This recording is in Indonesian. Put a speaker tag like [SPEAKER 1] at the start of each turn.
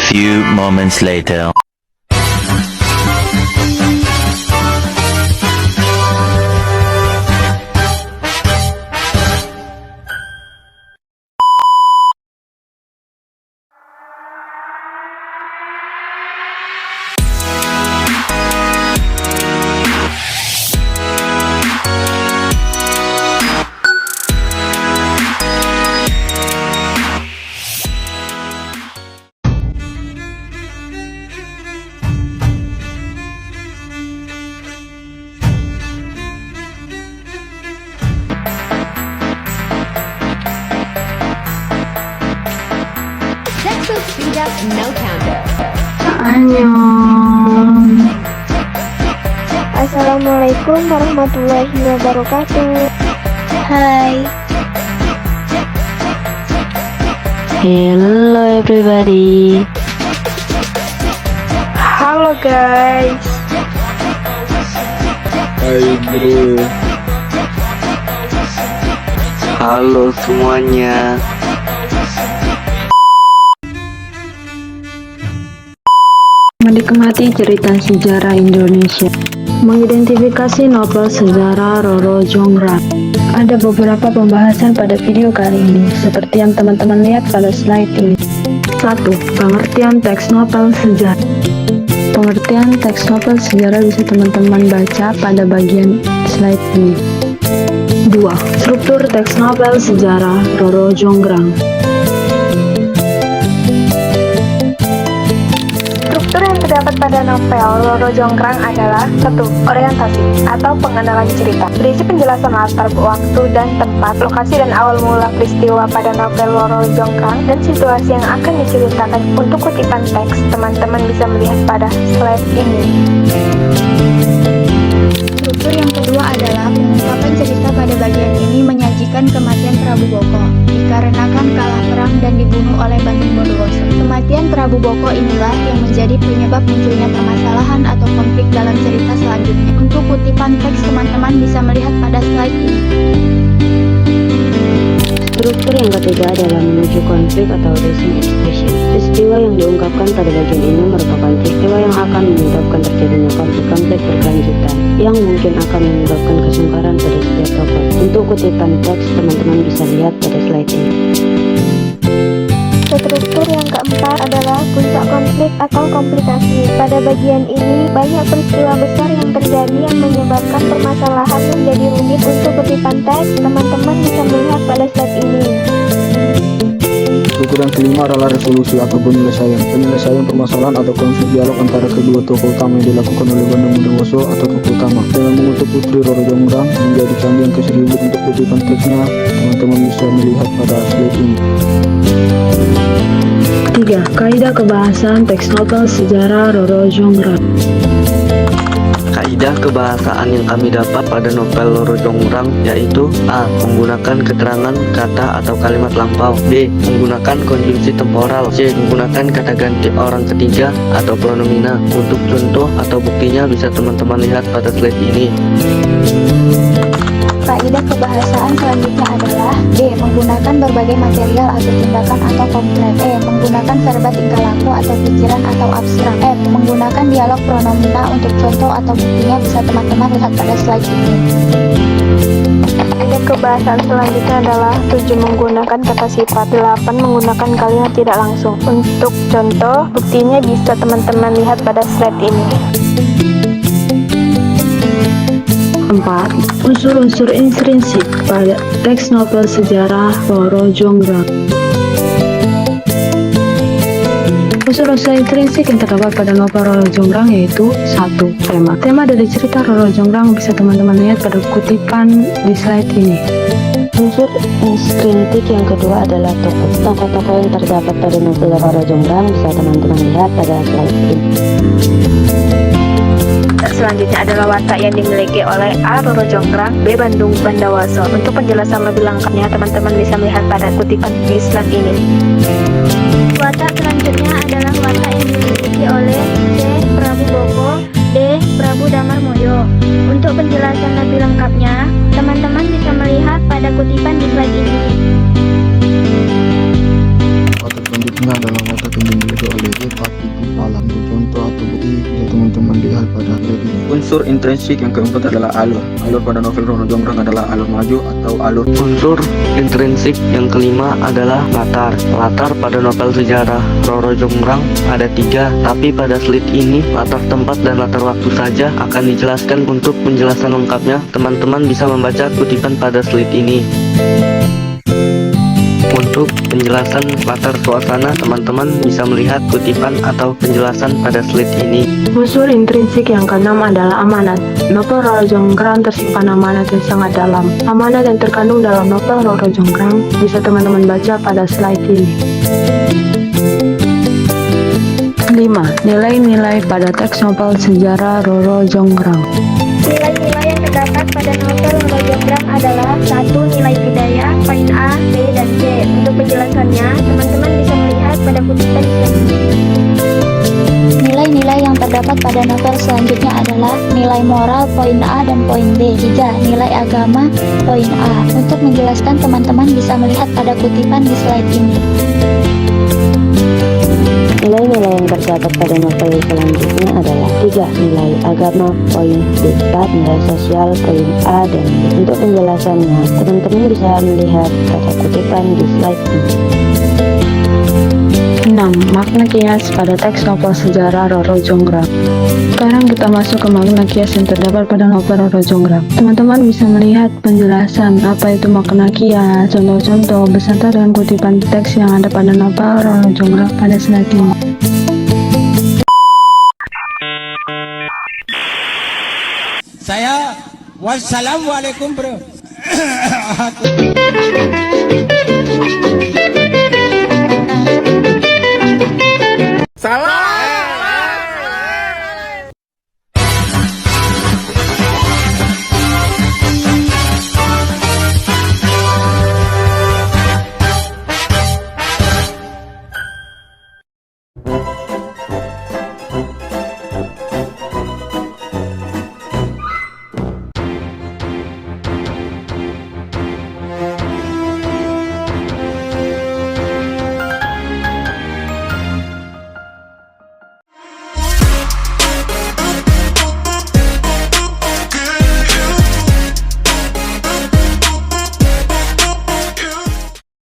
[SPEAKER 1] Few moments later.
[SPEAKER 2] Textbook speed up, no counter.
[SPEAKER 3] Annyeong. Assalamualaikum warahmatullahi wabarakatuh. Hai.
[SPEAKER 4] Hello everybody.
[SPEAKER 3] Halo guys.
[SPEAKER 5] Hai bro.
[SPEAKER 6] Halo semuanya.
[SPEAKER 4] Menikmati cerita sejarah Indonesia. Mengidentifikasi novel sejarah Roro Jonggrang. Ada beberapa pembahasan pada video kali ini, seperti yang teman-teman lihat pada slide ini. 1. Pengertian teks novel sejarah. Pengertian teks novel sejarah bisa teman-teman baca pada bagian slide ini. 2. Struktur teks novel sejarah Roro Jonggrang.
[SPEAKER 3] Struktur yang terdapat pada novel Roro Jonggrang adalah 1. Orientasi atau pengenalan cerita. Berisi penjelasan latar waktu dan tempat, lokasi dan awal mula peristiwa pada novel Roro Jonggrang dan situasi yang akan diceritakan. Untuk kutipan teks, teman-teman bisa melihat pada slide ini.
[SPEAKER 7] Struktur yang kedua adalah pengungkapan cerita. Pada bagian ini menyajikan kematian Prabu Boko dikarenakan kalah perang dan dibunuh oleh Bandung Bondowoso. Kematian Prabu Boko inilah yang menjadi penyebab munculnya permasalahan atau konflik dalam cerita selanjutnya. Untuk kutipan teks, teman-teman bisa melihat pada slide ini.
[SPEAKER 4] Struktur yang ketiga adalah menuju konflik atau raising expression. Peristiwa yang diungkapkan pada bagian ini merupakan peristiwa yang akan menyebabkan terjadinya konflik-konflik berkelanjutan yang mungkin akan menyebabkan kesungkaran pada setiap tokoh. Untuk kutipan teks, teman-teman bisa lihat pada slide ini.
[SPEAKER 3] Struktur yang keempat adalah puncak konflik atau komplikasi. Pada bagian ini, banyak peristiwa besar yang terjadi yang menyebabkan permasalahan menjadi rumit. Untuk kutipan teks, teman-teman bisa melihat pada slide ini.
[SPEAKER 5] Struktur yang kelima adalah resolusi atau penyelesaian. Penyelesaian permasalahan atau konflik dialog antara kedua tokoh utama yang dilakukan oleh Bandung Bondowoso atau tokoh utama. Dengan mengutuk Putri Roro Jonggrang menjadi candi yang ke-1000. Untuk kutipan teksnya, teman-teman bisa melihat pada slide ini.
[SPEAKER 4] 3. Kaidah kebahasan teks novel sejarah Roro Jonggrang.
[SPEAKER 6] Kaidah kebahasaan yang kami dapat pada novel Roro Jonggrang yaitu A. Menggunakan keterangan kata atau kalimat lampau. B. Menggunakan konjungsi temporal. C. Menggunakan kata ganti orang ketiga atau pronomina. Untuk contoh atau buktinya bisa teman-teman lihat pada slide ini.
[SPEAKER 7] Kaidah kebahasaan selanjutnya adalah D. Menggunakan berbagai material atau tindakan atau konkret. E. Menggunakan verba tingkah laku atau pikiran atau abstrak. F. Menggunakan dialog pronomina. Untuk contoh atau buktinya bisa teman-teman lihat pada slide ini.
[SPEAKER 3] Kaidah kebahasaan selanjutnya adalah 7. Menggunakan kata sifat. 8. Menggunakan kalimat tidak langsung. Untuk contoh, buktinya bisa teman-teman lihat pada slide ini.
[SPEAKER 4] 4. Unsur-unsur intrinsik pada teks novel sejarah Roro Jonggrang. Unsur-unsur intrinsik yang terdapat pada novel Roro Jonggrang yaitu 1. Tema. Tema dari cerita Roro Jonggrang bisa teman-teman lihat pada kutipan di slide ini. Unsur intrinsik yang kedua adalah tokoh. Tokoh-tokoh yang terdapat pada novel Roro Jonggrang bisa teman-teman lihat pada slide ini.
[SPEAKER 3] Selanjutnya adalah watak yang dimiliki oleh A. Roro Jonggrang, B. Bandung Bondowoso. Untuk penjelasan lebih lengkapnya, teman-teman bisa melihat pada kutipan di slide ini. Watak selanjutnya adalah watak yang dimiliki oleh C. Prabu Boko, D. Prabu Damarmoyo. Untuk penjelasan lebih lengkapnya, teman-teman bisa melihat pada kutipan
[SPEAKER 5] Unsur intrinsik yang keempat adalah alur. Alur pada novel Roro Jonggrang adalah alur maju atau alur.
[SPEAKER 6] Unsur intrinsik yang kelima adalah latar. Latar pada novel sejarah Roro Jonggrang ada 3, tapi pada slide ini latar tempat dan latar waktu saja akan dijelaskan. Untuk penjelasan lengkapnya, teman-teman bisa membaca kutipan pada slide ini. Untuk penjelasan latar suasana, teman-teman bisa melihat kutipan atau penjelasan pada slide ini.
[SPEAKER 4] Unsur intrinsik yang keenam adalah amanat. Novel Roro Jonggrang tersimpan amanat yang sangat dalam. Amanat yang terkandung dalam novel Roro Jonggrang bisa teman-teman baca pada slide ini. 5. Nilai-nilai pada teks novel sejarah Roro Jonggrang.
[SPEAKER 3] Nilai-nilai yang terdapat pada novel Roro Jonggrang adalah 1. Nilai budaya, poin A, B, dan C. Untuk penjelasannya, teman-teman bisa melihat pada kutipan di slide ini.
[SPEAKER 7] Nilai-nilai yang terdapat pada novel selanjutnya adalah nilai moral poin A dan poin B. 3. Nilai agama poin A. Untuk menjelaskan, teman-teman bisa melihat pada kutipan di slide ini.
[SPEAKER 4] Nilai-nilai yang terdapat pada novel selanjutnya adalah 3. Nilai agama poin B, 4. Nilai sosial poin A dan B. Untuk penjelasannya, teman-teman bisa melihat pada kutipan di slide ini. 6. Makna kias pada teks novel sejarah Roro Jonggrang. Sekarang kita masuk ke makna kias yang terdapat pada novel Roro Jonggrang. Teman-teman bisa melihat penjelasan apa itu makna kias, contoh-contoh beserta dengan kutipan teks yang ada pada novel Roro Jonggrang pada slide ini.
[SPEAKER 8] Saya wassalamualaikum bro.